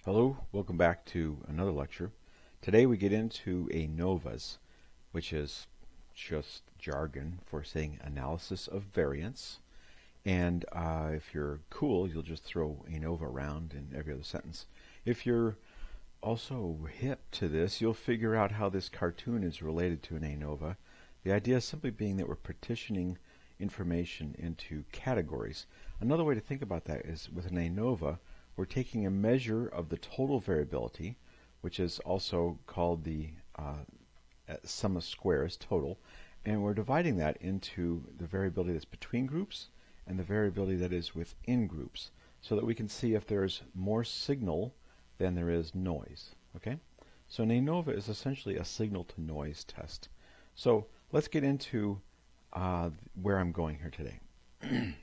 Hello, welcome back to another lecture. Today we get into ANOVAs, which is just jargon for saying analysis of variance. And if you're cool, you'll just throw ANOVA around in every other sentence. If you're also hip to this, you'll figure out how this cartoon is related to an ANOVA. The idea simply being that we're partitioning information into categories. Another way to think about that is with an ANOVA, we're taking a measure of the total variability, which is also called the sum of squares, total, and we're dividing that into the variability that's between groups and the variability that is within groups, so that we can see if there's more signal than there is noise. Okay? So an ANOVA is essentially a signal-to-noise test. So let's get into where I'm going here today.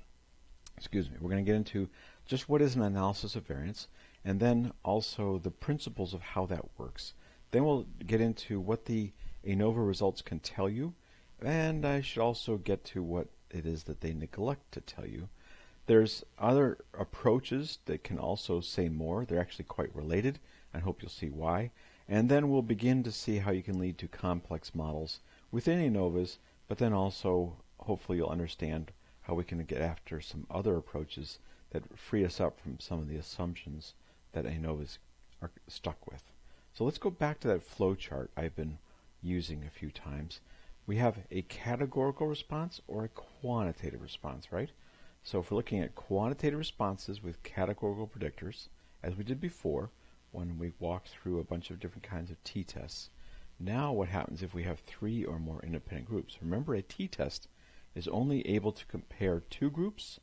Excuse me. We're going to get into just what is an analysis of variance, and then also the principles of how that works. Then we'll get into what the ANOVA results can tell you, and I should also get to what it is that they neglect to tell you. There's other approaches that can also say more. They're actually quite related. I hope you'll see why. And then we'll begin to see how you can lead to complex models within ANOVAs, but then also hopefully you'll understand how we can get after some other approaches that free us up from some of the assumptions that ANOVAs are stuck with. So let's go back to that flow chart I've been using a few times. We have a categorical response or a quantitative response, right? So if we're looking at quantitative responses with categorical predictors, as we did before when we walked through a bunch of different kinds of t-tests, now what happens if we have three or more independent groups? Remember, a t-test is only able to compare two groups,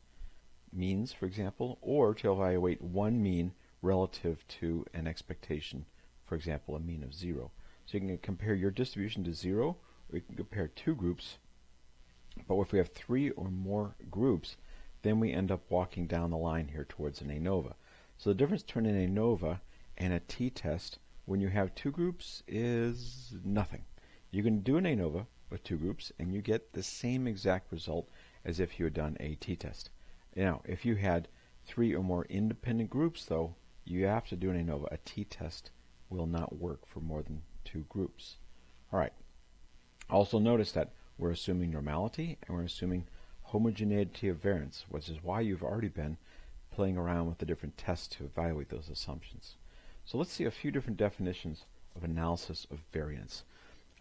means for example, or to evaluate one mean relative to an expectation, for example a mean of 0. So you can compare your distribution to 0, or you can compare two groups, but if we have three or more groups, then we end up walking down the line here towards an ANOVA. So the difference between an ANOVA and a t-test when you have two groups is nothing. You can do an ANOVA with two groups and you get the same exact result as if you had done a t-test. Now, if you had three or more independent groups, though, you have to do an ANOVA. A t-test will not work for more than two groups. All right. Also notice that we're assuming normality and we're assuming homogeneity of variance, which is why you've already been playing around with the different tests to evaluate those assumptions. So let's see a few different definitions of analysis of variance.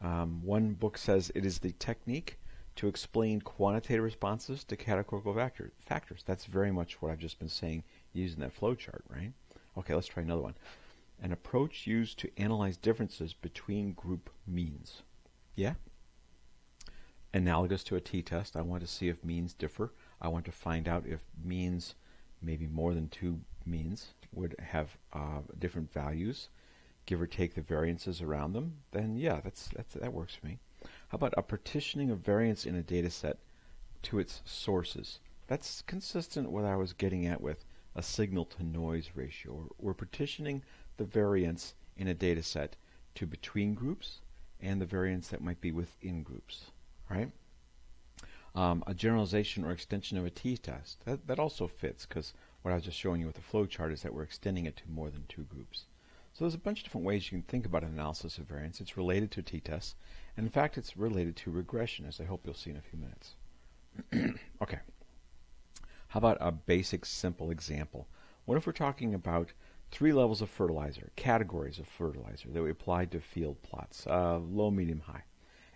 One book says it is the technique to explain quantitative responses to categorical factors. That's very much what I've just been saying using that flow chart, right? Okay, let's try another one. An approach used to analyze differences between group means. Yeah? Analogous to a t-test, I want to see if means differ. I want to find out if means, maybe more than two means, would have different values, give or take the variances around them. Then yeah, that works for me. How about a partitioning of variance in a data set to its sources? That's consistent with what I was getting at with a signal-to-noise ratio. We're partitioning the variance in a data set to between groups and the variance that might be within groups, right? A generalization or extension of a t-test, that also fits, because what I was just showing you with the flow chart is that we're extending it to more than two groups. So there's a bunch of different ways you can think about an analysis of variance. It's related to t-tests, and in fact it's related to regression, as I hope you'll see in a few minutes. Okay. How about a basic simple example? What if we're talking about three levels of fertilizer, categories of fertilizer that we applied to field plots, low, medium, high,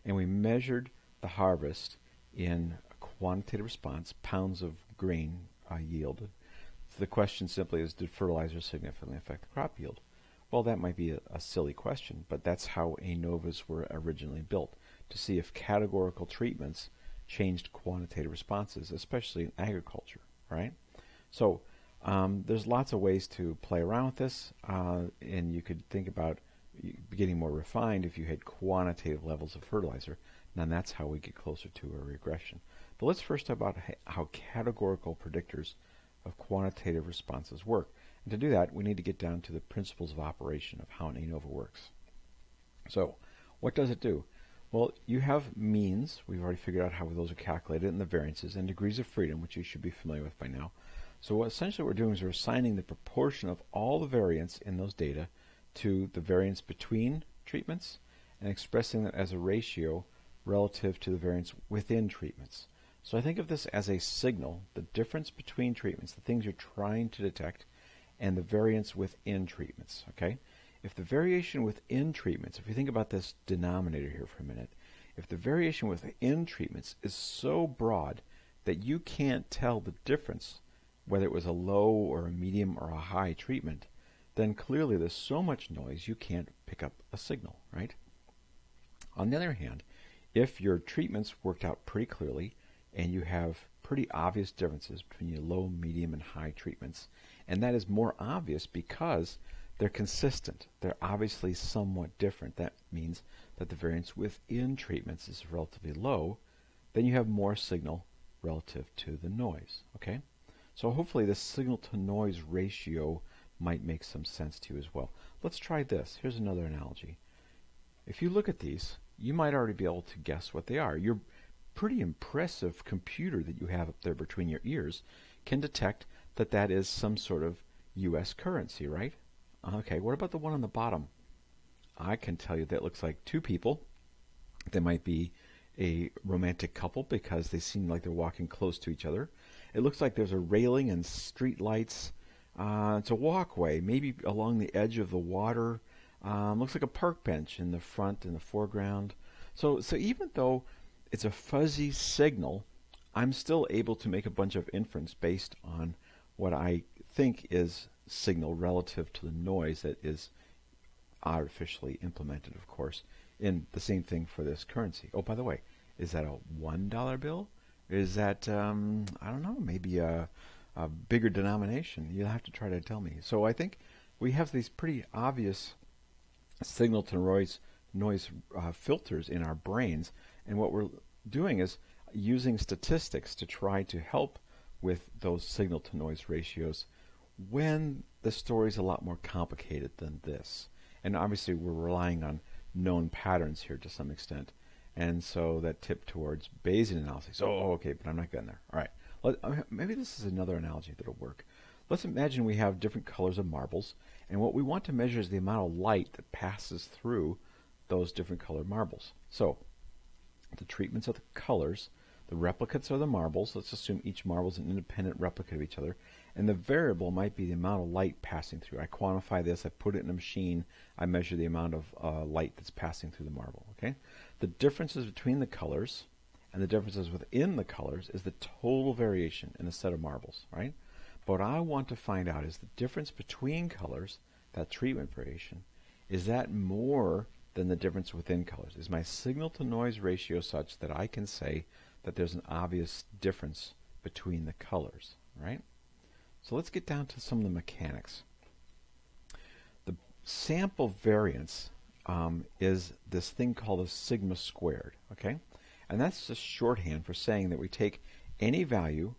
and we measured the harvest in a quantitative response, pounds of grain yield. The question simply is, did fertilizer significantly affect the crop yield? Well, that might be a silly question, but that's how ANOVAs were originally built, to see if categorical treatments changed quantitative responses, especially in agriculture, right? So there's lots of ways to play around with this, and you could think about getting more refined if you had quantitative levels of fertilizer, and that's how we get closer to a regression. But let's first talk about how categorical predictors of quantitative responses work. And to do that, we need to get down to the principles of operation of how an ANOVA works. So, what does it do? Well, you have means. We've already figured out how those are calculated, and the variances, and degrees of freedom, which you should be familiar with by now. So essentially what we're doing is we're assigning the proportion of all the variance in those data to the variance between treatments and expressing that as a ratio relative to the variance within treatments. So I think of this as a signal, the difference between treatments, the things you're trying to detect, and the variance within treatments, okay? If the variation within treatments, if you think about this denominator here for a minute, if the variation within treatments is so broad that you can't tell the difference, whether it was a low or a medium or a high treatment, then clearly there's so much noise you can't pick up a signal, right? On the other hand, if your treatments worked out pretty clearly and you have pretty obvious differences between your low, medium, and high treatments, and that is more obvious because they're consistent. They're obviously somewhat different. That means that the variance within treatments is relatively low. Then you have more signal relative to the noise, okay? So hopefully this signal-to-noise ratio might make some sense to you as well. Let's try this. Here's another analogy. If you look at these, you might already be able to guess what they are. Your pretty impressive computer that you have up there between your ears can detect that that is some sort of U.S. currency, right? Okay, what about the one on the bottom? I can tell you that looks like two people. They might be a romantic couple because they seem like they're walking close to each other. It looks like there's a railing and street lights. It's a walkway, maybe along the edge of the water. Looks like a park bench in the front, in the foreground. So even though it's a fuzzy signal, I'm still able to make a bunch of inference based on what I think is signal relative to the noise that is artificially implemented, of course, in the same thing for this currency. Oh, by the way, is that a $1 bill? Is that, I don't know, maybe a bigger denomination? You'll have to try to tell me. So I think we have these pretty obvious signal-to-noise filters in our brains, and what we're doing is using statistics to try to help with those signal-to-noise ratios when the story's a lot more complicated than this. And obviously we're relying on known patterns here to some extent. And so that tip towards Bayesian analysis. Oh, okay, but I'm not getting there. All right. Maybe this is another analogy that'll work. Let's imagine we have different colors of marbles, and what we want to measure is the amount of light that passes through those different colored marbles. So the treatments are the colors, the replicates are the marbles. Let's assume each marble is an independent replicate of each other. And the variable might be the amount of light passing through. I quantify this, I put it in a machine, I measure the amount of light that's passing through the marble. Okay? The differences between the colors and the differences within the colors is the total variation in a set of marbles, right? But what I want to find out is the difference between colors, that treatment variation, is that more than the difference within colors? Is my signal-to-noise ratio such that I can say that there's an obvious difference between the colors, right? So let's get down to some of the mechanics. The sample variance is this thing called a sigma squared, okay? And that's just shorthand for saying that we take any value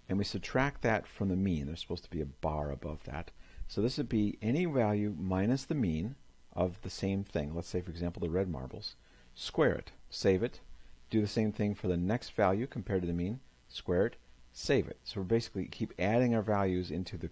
and we subtract that from the mean. There's supposed to be a bar above that. So this would be any value minus the mean of the same thing. Let's say, for example, the red marbles. Square it, save it, do the same thing for the next value compared to the mean, square it, save it. So we basically keep adding our values into the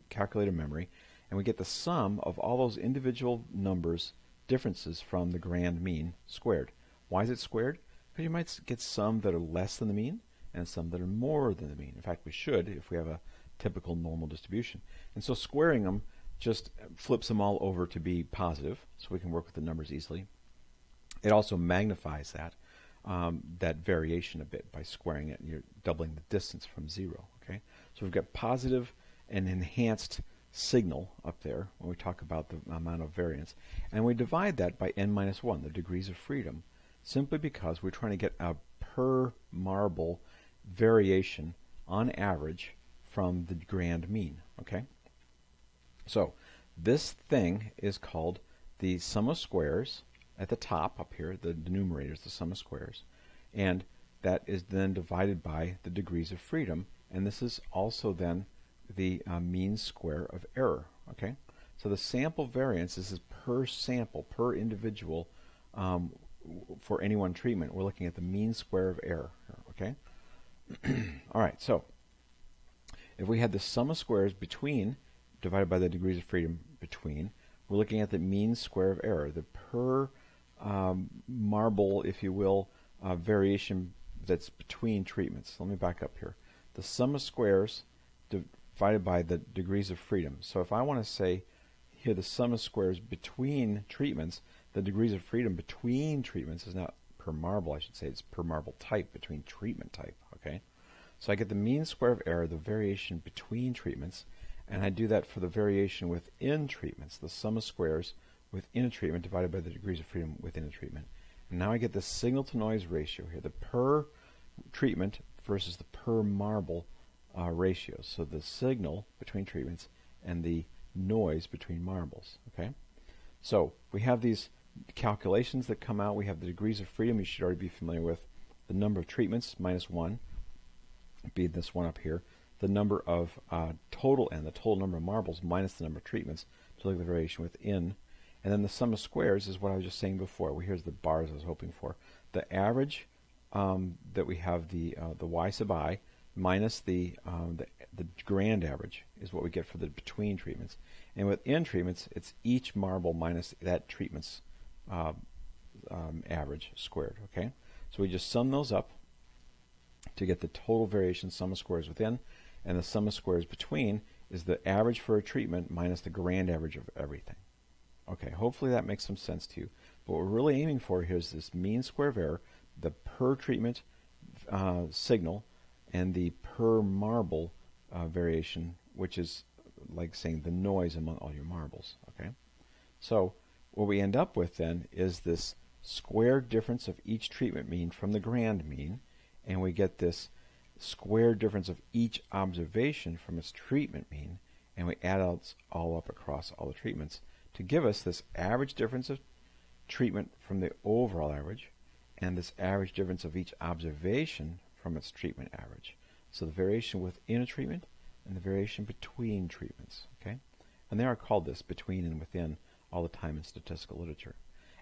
calculator memory, and we get the sum of all those individual numbers differences from the grand mean squared. Why is it squared? Because you might get some that are less than the mean and some that are more than the mean. In fact, we should if we have a typical normal distribution. And so squaring them just flips them all over to be positive, so we can work with the numbers easily. It also magnifies that variation a bit by squaring it, and you're doubling the distance from 0. Okay, so we've got positive and enhanced signal up there when we talk about the amount of variance, and we divide that by n-1, the degrees of freedom, simply because we're trying to get a per marble variation on average from the grand mean. Okay, so this thing is called the sum of squares. At the top up here, the numerator is the sum of squares, and that is then divided by the degrees of freedom, and this is also then the mean square of error. Okay, so the sample variance is per sample, per individual. For any one treatment, we're looking at the mean square of error. Okay, all right. So if we had the sum of squares between divided by the degrees of freedom between, we're looking at the mean square of error, the per marble, if you will, variation that's between treatments. Let me back up here. The sum of squares divided by the degrees of freedom. So if I want to say here the sum of squares between treatments, the degrees of freedom between treatments is not per marble, I should say, it's per marble type, between treatment type, okay? So I get the mean square of error, the variation between treatments, and I do that for the variation within treatments, the sum of squares within a treatment divided by the degrees of freedom within a treatment. And now I get the signal to noise ratio here, the per treatment versus the per marble ratio. So the signal between treatments and the noise between marbles, okay? So we have these calculations that come out. We have the degrees of freedom you should already be familiar with. The number of treatments, minus 1, be this one up here. The number of total and the total number of marbles minus the number of treatments to look at the variation within. And then the sum of squares is what I was just saying before. Well, here's the bars I was hoping for. The average that we have, the y sub I, minus the grand average is what we get for the between treatments. And within treatments, it's each marble minus that treatment's average squared, okay? So we just sum those up to get the total variation sum of squares within, and the sum of squares between is the average for a treatment minus the grand average of everything. Okay, hopefully that makes some sense to you. But what we're really aiming for here is this mean square of error, the per treatment signal, and the per marble variation, which is like saying the noise among all your marbles, okay? So what we end up with then is this square difference of each treatment mean from the grand mean, and we get this square difference of each observation from its treatment mean, and we add all up across all the treatments to give us this average difference of treatment from the overall average, and this average difference of each observation from its treatment average. So the variation within a treatment and the variation between treatments, okay? And they are called this, between and within, all the time in statistical literature.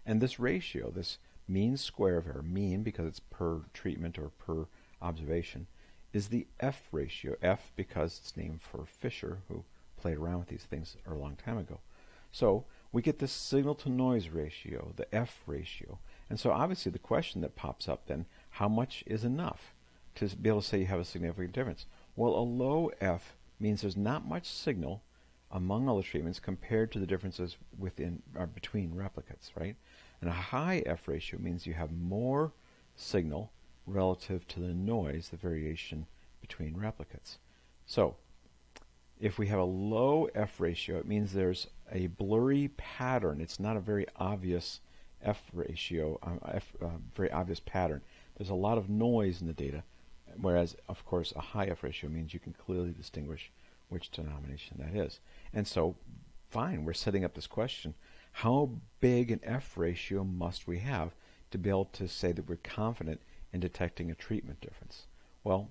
And this ratio, this mean square of error, mean because it's per treatment or per observation, is the F ratio. F because it's named for Fisher, who played around with these things a long time ago. So we get this signal to noise ratio, the F ratio. And so obviously the question that pops up then, how much is enough to be able to say you have a significant difference? Well, a low F means there's not much signal among all the treatments compared to the differences within or between replicates, right? And a high F ratio means you have more signal relative to the noise, the variation between replicates. So if we have a low F ratio, it means there's a blurry pattern. It's not a very obvious F ratio, very obvious pattern. There's a lot of noise in the data, whereas, of course, a high F ratio means you can clearly distinguish which denomination that is. And so, fine, we're setting up this question. How big an F ratio must we have to be able to say that we're confident in detecting a treatment difference? Well,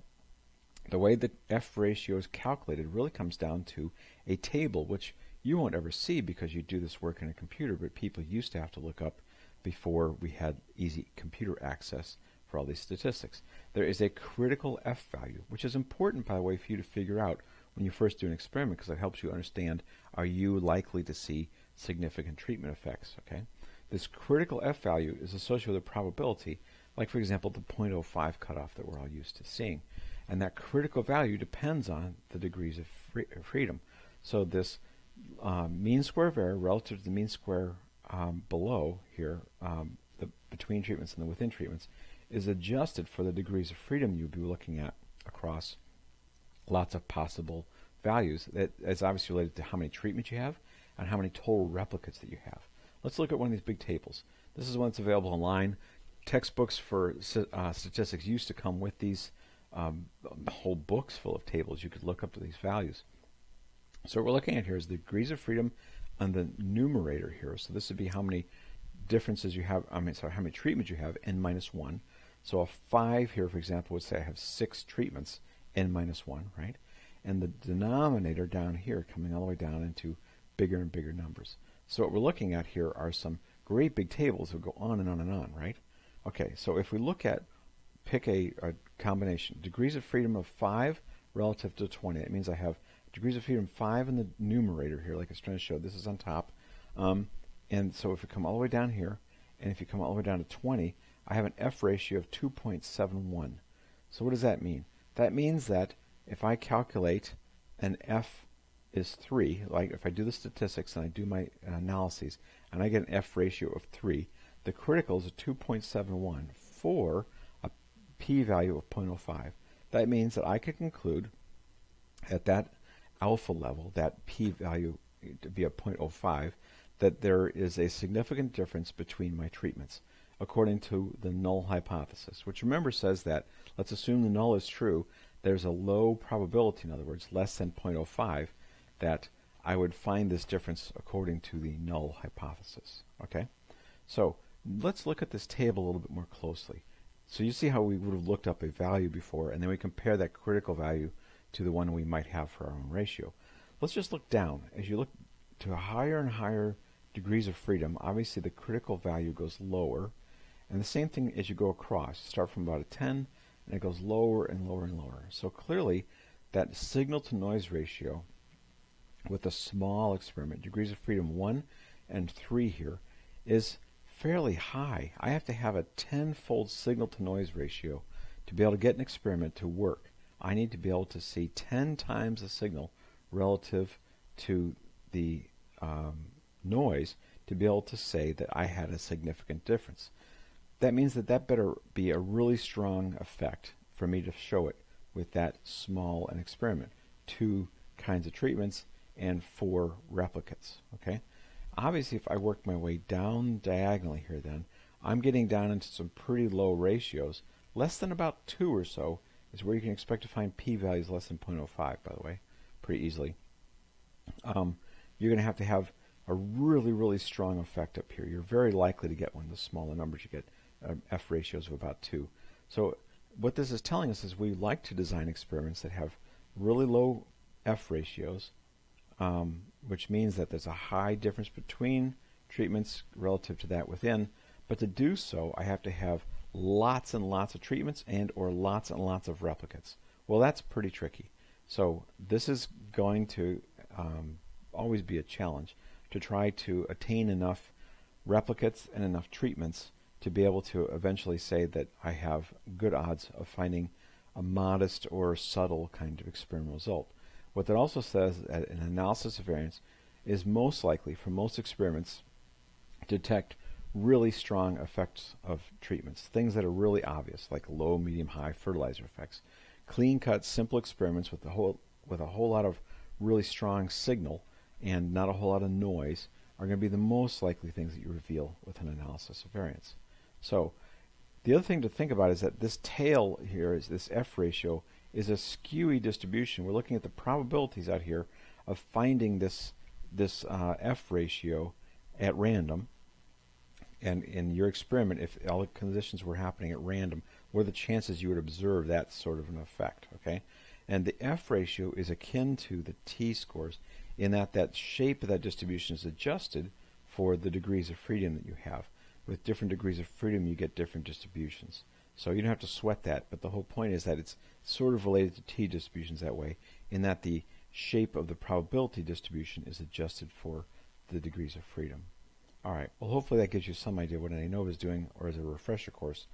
the way the F ratio is calculated really comes down to a table, which you won't ever see because you do this work in a computer, but people used to have to look up before we had easy computer access for all these statistics. There is a critical F value, which is important, by the way, for you to figure out when you first do an experiment, because it helps you understand, are you likely to see significant treatment effects, okay? This critical F value is associated with a probability, like, for example, the 0.05 cutoff that we're all used to seeing. And that critical value depends on the degrees of freedom. So this mean square of error relative to the mean square below here, the between treatments and the within treatments, is adjusted for the degrees of freedom you'll be looking at across lots of possible values. That is obviously related to how many treatments you have and how many total replicates that you have. Let's look at one of these big tables. This is one that's available online. Textbooks for statistics used to come with these whole books full of tables. You could look up to these values. So what we're looking at here is the degrees of freedom on the numerator here. So this would be how many differences you have, how many treatments you have, n minus 1. So a 5 here, for example, would say I have 6 treatments, n minus 1, right? And the denominator down here coming all the way down into bigger and bigger numbers. So what we're looking at here are some great big tables that go on and on and on, right? Okay, so if we look at, pick a combination, degrees of freedom of 5 relative to 20. It means I have degrees of freedom 5 in the numerator here, like it's trying to show. This is on top. And so if you come all the way down here, and if you come all the way down to 20, I have an F ratio of 2.71. So what does that mean? That means that if I calculate an F is 3, like if I do the statistics and I do my analyses, and I get an F ratio of 3, the critical is a 2.71 for a p-value of 0.05. That means that I could conclude at that alpha level, that p-value to be a 0.05, that there is a significant difference between my treatments, according to the null hypothesis, which remember says that, let's assume the null is true, there's a low probability, in other words, less than 0.05, that I would find this difference according to the null hypothesis. Okay? So let's look at this table a little bit more closely. So you see how we would have looked up a value before, and then we compare that critical value to the one we might have for our own ratio. Let's just look down. As you look to higher and higher degrees of freedom, obviously the critical value goes lower. And the same thing as you go across. Start from about a 10, and it goes lower and lower and lower. So clearly, that signal-to-noise ratio with a small experiment, degrees of freedom 1 and 3 here, is fairly high. I have to have a 10-fold signal-to-noise ratio to be able to get an experiment to work. I need to be able to see 10 times the signal relative to the noise to be able to say that I had a significant difference. That means that that better be a really strong effect for me to show it with that small an experiment. 2 kinds of treatments and 4 replicates. Okay? Obviously, if I work my way down diagonally here then, I'm getting down into some pretty low ratios. Less than about 2 or so is where you can expect to find p-values less than 0.05, by the way, pretty easily. You're going to have a really, really strong effect up here. You're very likely to get one. The smaller numbers you get, F ratios of about 2. So what this is telling us is we like to design experiments that have really low F ratios, which means that there's a high difference between treatments relative to that within. But to do so, I have to have lots and lots of treatments and or lots and lots of replicates. Well, that's pretty tricky. So this is going to always be a challenge to try to attain enough replicates and enough treatments to be able to eventually say that I have good odds of finding a modest or subtle kind of experimental result. What that also says that an analysis of variance is most likely, for most experiments, detect really strong effects of treatments, things that are really obvious, like low, medium, high fertilizer effects. Clean-cut, simple experiments with a whole lot of really strong signal and not a whole lot of noise are going to be the most likely things that you reveal with an analysis of variance. So the other thing to think about is that this tail here, is this F ratio, is a skewy distribution. We're looking at the probabilities out here of finding this F ratio at random. And in your experiment, if all the conditions were happening at random, what are the chances you would observe that sort of an effect? Okay, and the F ratio is akin to the t-scores in that shape of that distribution is adjusted for the degrees of freedom that you have. With different degrees of freedom, you get different distributions. So you don't have to sweat that, but the whole point is that it's sort of related to t-distributions that way, in that the shape of the probability distribution is adjusted for the degrees of freedom. All right, well, hopefully that gives you some idea what an ANOVA is doing, or as a refresher course.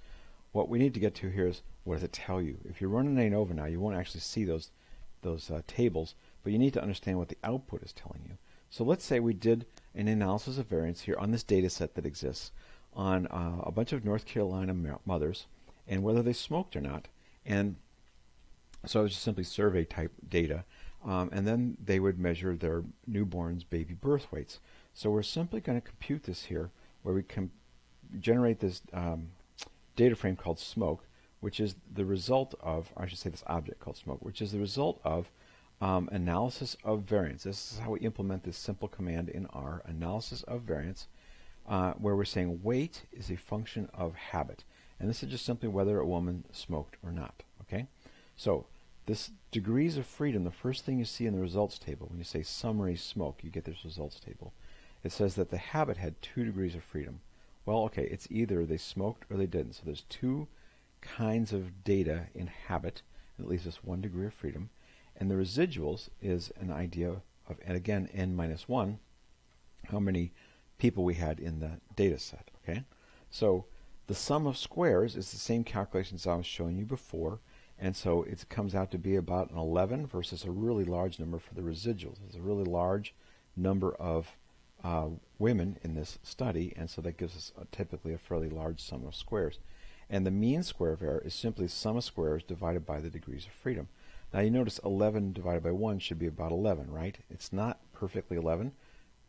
What we need to get to here is, what does it tell you? If you're running an ANOVA now, you won't actually see those tables, but you need to understand what the output is telling you. So let's say we did an analysis of variance here on this data set that exists on a bunch of North Carolina mothers and whether they smoked or not. And so it was just simply survey type data. And then they would measure their newborns' baby birth weights. So we're simply going to compute this here, where we can generate this data frame called smoke, which is the result of, or I should say this object called smoke, which is the result of analysis of variance. This is how we implement this simple command in R, analysis of variance, where we're saying weight is a function of habit. And this is just simply whether a woman smoked or not. Okay? So this degrees of freedom, the first thing you see in the results table, when you say summary smoke, you get this results table. It says that the habit had 2 degrees of freedom. Well, okay, it's either they smoked or they didn't. So there's 2 kinds of data in habit, and it leaves us 1 degree of freedom. And the residuals is an idea of, and again, n minus 1, how many people we had in the data set, okay? So the sum of squares is the same calculations I was showing you before, and so it comes out to be about an 11 versus a really large number for the residuals. It's a really large number of women in this study, and so that gives us typically a fairly large sum of squares. And the mean square of error is simply the sum of squares divided by the degrees of freedom. Now you notice 11 divided by 1 should be about 11, right? It's not perfectly 11,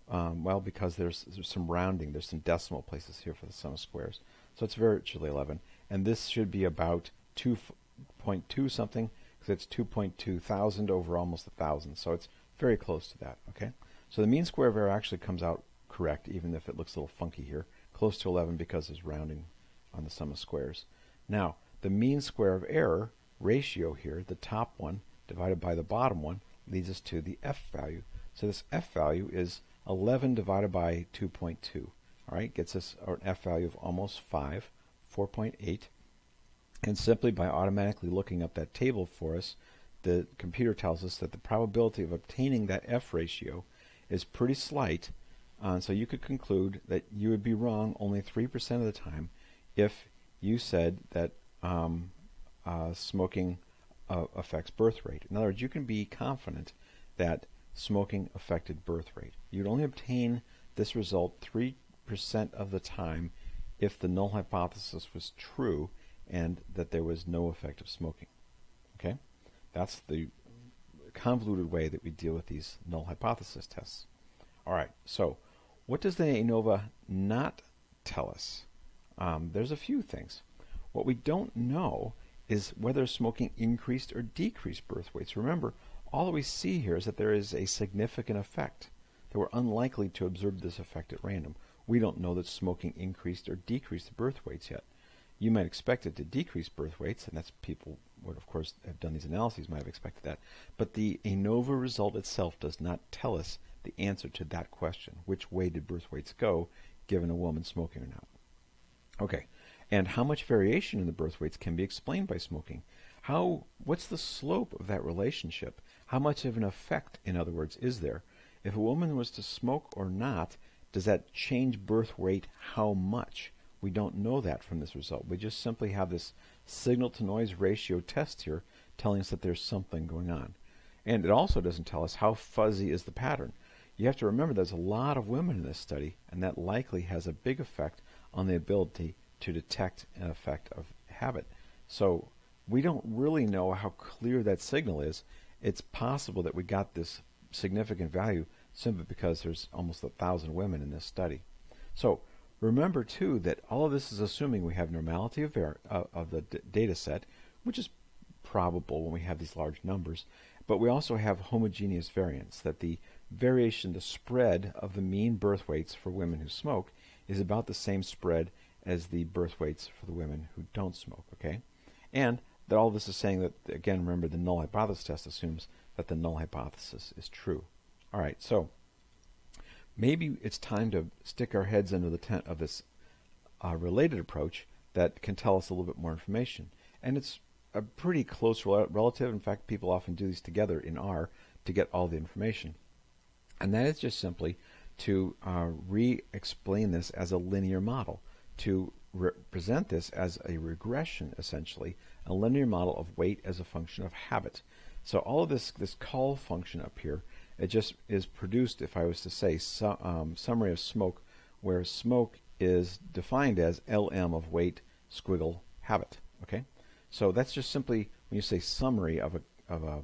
well, because there's some rounding. There's some decimal places here for the sum of squares. So it's virtually 11. And this should be about 2.2 something, because it's 2.2 thousand over almost 1,000. So it's very close to that, okay? So the mean square of error actually comes out correct, even if it looks a little funky here, close to 11 because there's rounding on the sum of squares. Now, the mean square of error ratio here, the top one divided by the bottom one, leads us to the f value. So this f value is 11 divided by 2.2. All right, gets us an f value of almost 5, 4.8. And simply by automatically looking up that table for us, the computer tells us that the probability of obtaining that f ratio is pretty slight. So you could conclude that you would be wrong only 3% of the time if you said that smoking affects birth rate. In other words, you can be confident that smoking affected birth rate. You'd only obtain this result 3% of the time if the null hypothesis was true and that there was no effect of smoking. Okay? That's the convoluted way that we deal with these null hypothesis tests. All right, so what does the ANOVA not tell us? There's a few things. What we don't know is whether smoking increased or decreased birth weights. Remember, all we see here is that there is a significant effect, that we're unlikely to observe this effect at random. We don't know that smoking increased or decreased the birth weights yet. You might expect it to decrease birth weights, and that's people would, of course, have done these analyses might have expected that. But the ANOVA result itself does not tell us the answer to that question. Which way did birth weights go, given a woman smoking or not? Okay, and how much variation in the birth weights can be explained by smoking? What's the slope of that relationship? How much of an effect, in other words, is there? If a woman was to smoke or not, does that change birth weight how much? We don't know that from this result. We just simply have this signal-to-noise ratio test here telling us that there's something going on. And it also doesn't tell us how fuzzy is the pattern. You have to remember there's a lot of women in this study, and that likely has a big effect on the ability to detect an effect of habit. So we don't really know how clear that signal is. It's possible that we got this significant value simply because there's almost 1,000 women in this study. So remember, too, that all of this is assuming we have normality of the data set, which is probable when we have these large numbers, but we also have homogeneous variance, that the variation, the spread of the mean birth weights for women who smoke is about the same spread as the birth weights for the women who don't smoke, okay? And that all this is saying that, again, remember, the null hypothesis test assumes that the null hypothesis is true. All right, so maybe it's time to stick our heads into the tent of this related approach that can tell us a little bit more information. And it's a pretty close relative. In fact, people often do these together in R to get all the information. And that is just simply to re-explain this as a linear model, to represent this as a regression, essentially, a linear model of weight as a function of habit. So all of this call function up here, it just is produced, if I was to say, summary of smoke, where smoke is defined as LM of weight, squiggle, habit. Okay, so that's just simply when you say summary of a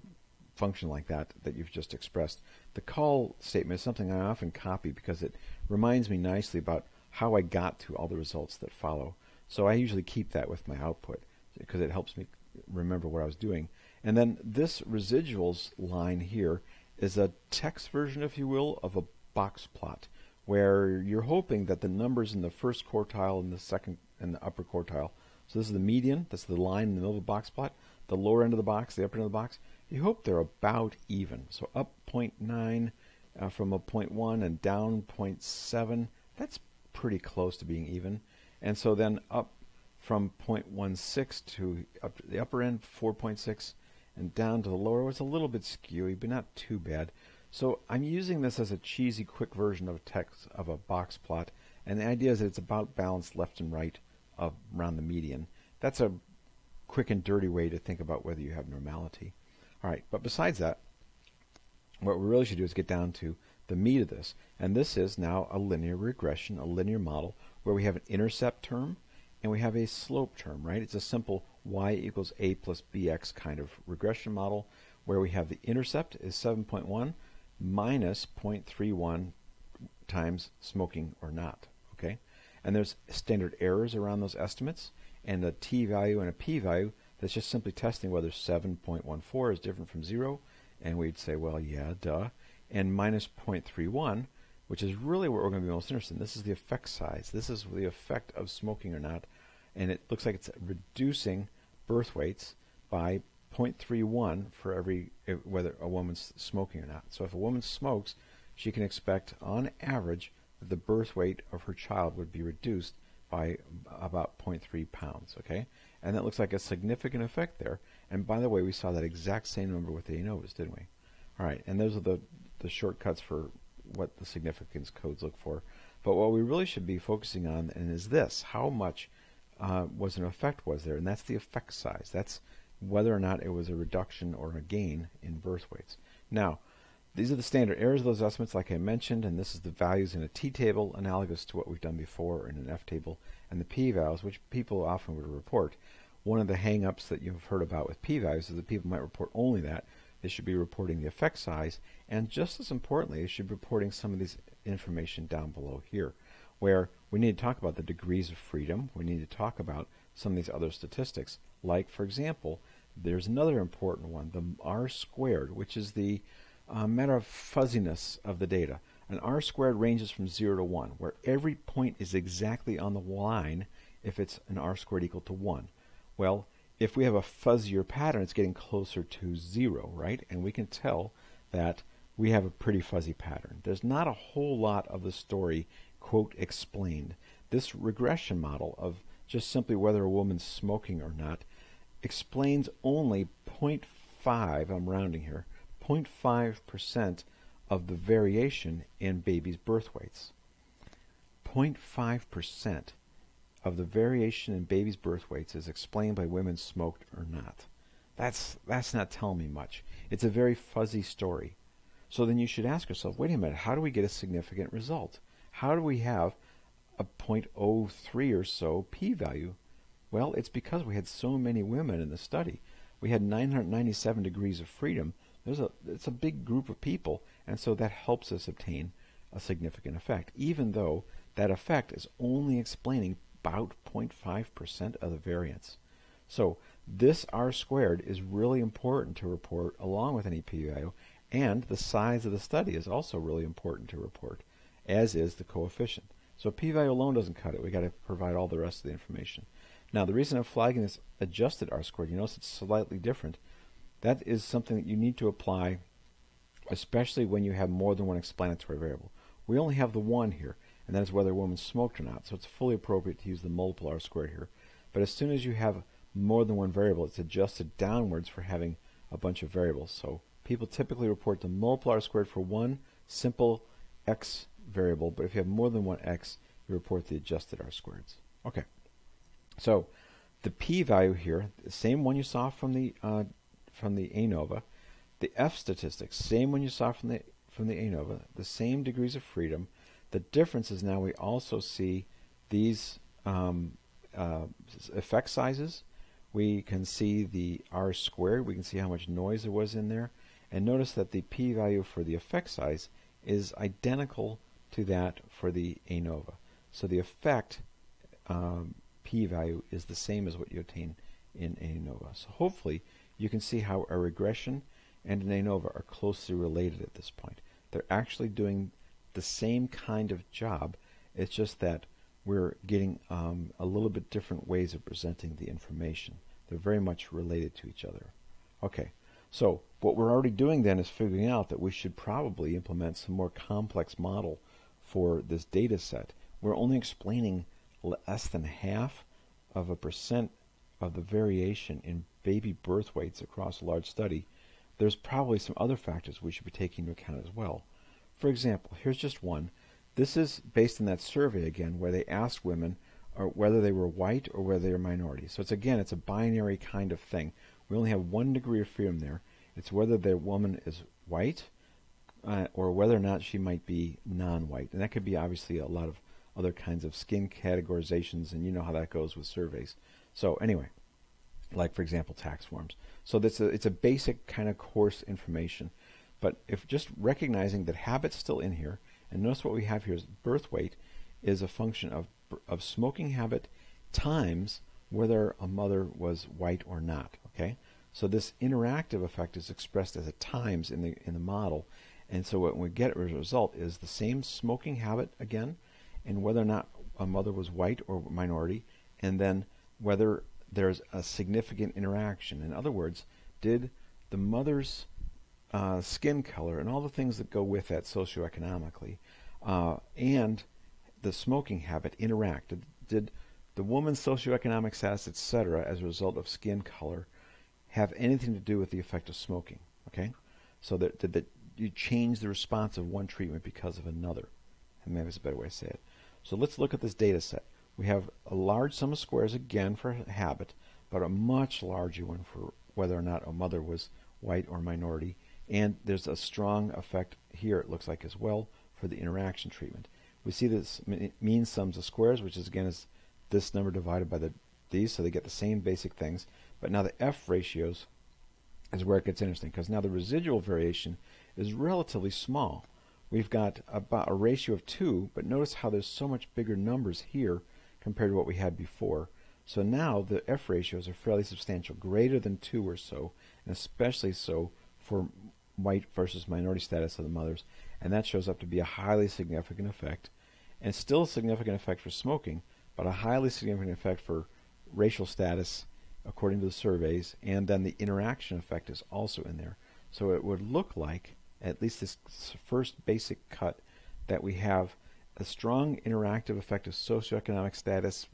function like that you've just expressed. The call statement is something I often copy because it reminds me nicely about how I got to all the results that follow. So I usually keep that with my output because it helps me remember what I was doing. And then this residuals line here is a text version, if you will, of a box plot, where you're hoping that the numbers in the first quartile and the second and the upper quartile, so this is the median, that's the line in the middle of the box plot, the lower end of the box, the upper end of the box, you hope they're about even. So up 0.9 from a 0.1 and down 0.7, that's pretty close to being even. And so then up from 0.16 to up to the upper end, 4.6, and down to the lower was a little bit skewy, but not too bad. So I'm using this as a cheesy, quick version of a text of a box plot, and the idea is that it's about balanced left and right around the median. That's a quick and dirty way to think about whether you have normality. All right, but besides that, what we really should do is get down to the meat of this. And this is now a linear regression, a linear model, where we have an intercept term and we have a slope term, right? It's a simple y equals a plus bx kind of regression model, where we have the intercept is 7.1 minus 0.31 times smoking or not, okay? And there's standard errors around those estimates, and a t-value and a p-value that's just simply testing whether 7.14 is different from 0, and we'd say, well, yeah, duh. And minus 0.31, which is really what we're going to be most interested in. This is the effect size. This is the effect of smoking or not, and it looks like it's reducing birth weights by 0.31 for every whether a woman's smoking or not. So if a woman smokes, she can expect, on average, that the birth weight of her child would be reduced by about 0.3 pounds, okay? And that looks like a significant effect there. And by the way, we saw that exact same number with the ANOVAs, didn't we? All right, and those are the shortcuts for what the significance codes look for. But what we really should be focusing on is this: how much was an effect was there? And that's the effect size. That's whether or not it was a reduction or a gain in birth weights. Now, these are the standard errors of those estimates, like I mentioned, and this is the values in a t-table, analogous to what we've done before in an f-table, and the p-values, which people often would report. One of the hang-ups that you've heard about with p-values is that people might report only that. They should be reporting the effect size, and just as importantly, they should be reporting some of this information down below here, where we need to talk about the degrees of freedom. We need to talk about some of these other statistics, like, for example, there's another important one, the R squared, which is the matter of fuzziness of the data. An R squared ranges from 0 to 1, where every point is exactly on the line if it's an R squared equal to 1. Well, if we have a fuzzier pattern, it's getting closer to 0, right? And we can tell that we have a pretty fuzzy pattern. There's not a whole lot of the story, quote, explained. This regression model of just simply whether a woman's smoking or not explains only 0.5, I'm rounding here, 0.5% of the variation in babies' birth weights. 0.5% of the variation in babies' birth weights is explained by women smoked or not. That's not telling me much. It's a very fuzzy story. So then you should ask yourself, wait a minute, how do we get a significant result? How do we have a 0.03 or so p-value? Well, it's because we had so many women in the study. We had 997 degrees of freedom. It's a big group of people, and so that helps us obtain a significant effect, even though that effect is only explaining about 0.5% of the variance. So this R squared is really important to report along with any p-value, and the size of the study is also really important to report, as is the coefficient. So p-value alone doesn't cut it. We've got to provide all the rest of the information. Now, the reason I'm flagging this adjusted R squared, you notice it's slightly different. That is something that you need to apply, especially when you have more than one explanatory variable. We only have the one here, and that is whether a woman smoked or not. So it's fully appropriate to use the multiple R squared here. But as soon as you have more than one variable, it's adjusted downwards for having a bunch of variables. So people typically report the multiple R squared for one simple X variable, but if you have more than one X, you report the adjusted R squareds. Okay. So the p-value here, the same one you saw from the ANOVA. The F statistics, same one you saw from the ANOVA. The same degrees of freedom. The difference is now we also see these effect sizes. We can see the R squared. We can see how much noise there was in there. And notice that the p-value for the effect size is identical to that for the ANOVA. So the effect p-value is the same as what you obtain in ANOVA. So hopefully you can see how a regression and an ANOVA are closely related at this point. They're actually doing the same kind of job. It's just that we're getting a little bit different ways of presenting the information. They're very much related to each other. Okay, so what we're already doing then is figuring out that we should probably implement some more complex model for this data set. We're only explaining less than half of a percent of the variation in baby birth weights across a large study, there's probably some other factors we should be taking into account as well. For example, here's just one. This is based on that survey again where they asked women whether they were white or whether they were minority. So it's a binary kind of thing. We only have one degree of freedom there. It's whether the woman is white or whether or not she might be non-white. And that could be obviously a lot of other kinds of skin categorizations, and you know how that goes with surveys. So anyway, like for example tax forms. So it's a basic kind of course information. But if just recognizing that habit's still in here, and notice what we have here is birth weight is a function of smoking habit times whether a mother was white or not. Okay, so this interactive effect is expressed as a times in the model, and so what we get as a result is the same smoking habit again, and whether or not a mother was white or minority, and then whether there's a significant interaction. In other words, did the mother's skin color and all the things that go with that socioeconomically and the smoking habit interact? Did the woman's socioeconomic status, etc., as a result of skin color, have anything to do with the effect of smoking? Okay, so did you change the response of one treatment because of another? And maybe that's a better way to say it. So let's look at this data set. We have a large sum of squares again for habit, but a much larger one for whether or not a mother was white or minority. And there's a strong effect here, it looks like, as well, for the interaction treatment. We see this mean sums of squares, which is again is this number divided by these, so they get the same basic things. But now the F ratios is where it gets interesting, because now the residual variation is relatively small. We've got about a ratio of 2, but notice how there's so much bigger numbers here compared to what we had before. So now the F ratios are fairly substantial, greater than 2 or so, and especially so for white versus minority status of the mothers, and that shows up to be a highly significant effect, and still a significant effect for smoking, but a highly significant effect for racial status according to the surveys, and then the interaction effect is also in there. So it would look like, at least this first basic cut, that we have a strong interactive effect of socioeconomic status,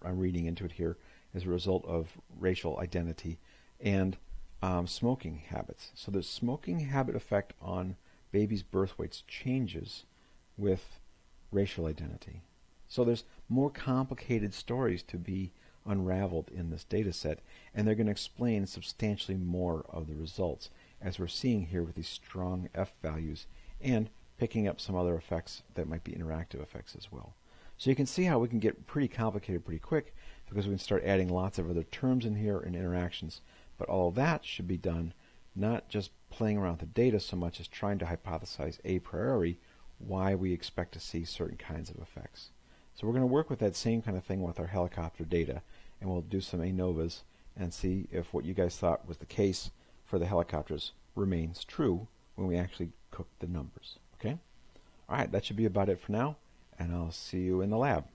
I'm reading into it here, as a result of racial identity, and smoking habits. So the smoking habit effect on babies' birth weights changes with racial identity. So there's more complicated stories to be unraveled in this data set, and they're going to explain substantially more of the results, as we're seeing here with these strong F values, and picking up some other effects that might be interactive effects as well. So you can see how we can get pretty complicated pretty quick, because we can start adding lots of other terms in here and interactions. But all of that should be done not just playing around with the data so much as trying to hypothesize a priori why we expect to see certain kinds of effects. So we're going to work with that same kind of thing with our helicopter data, and we'll do some ANOVAs and see if what you guys thought was the case for the helicopters remains true when we actually cook the numbers. Okay? All right, that should be about it for now, and I'll see you in the lab.